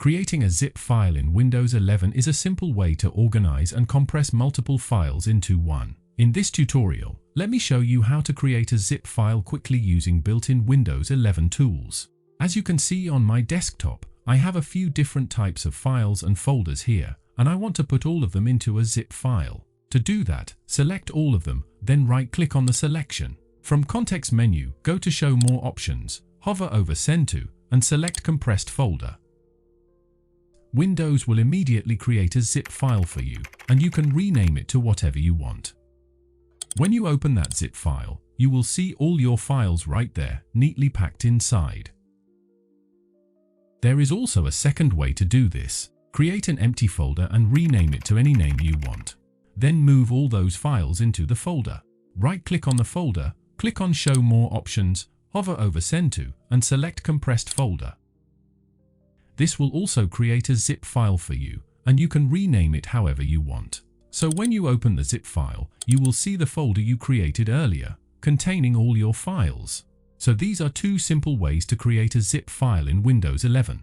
Creating a zip file in Windows 11 is a simple way to organize and compress multiple files into one. In this tutorial, let me show you how to create a zip file quickly using built-in Windows 11 tools. As you can see on my desktop, I have a few different types of files and folders here, and I want to put all of them into a zip file. To do that, select all of them, then right-click on the selection. From Context menu, go to Show More Options, hover over Send To, and select Compressed Folder. Windows will immediately create a zip file for you, and you can rename it to whatever you want. When you open that zip file, you will see all your files right there, neatly packed inside. There is also a second way to do this. Create an empty folder and rename it to any name you want. Then move all those files into the folder. Right-click on the folder, click on Show More Options, hover over Send To, and select Compressed Folder. This will also create a zip file for you, and you can rename it however you want. So when you open the zip file, you will see the folder you created earlier, containing all your files. So these are two simple ways to create a zip file in Windows 11.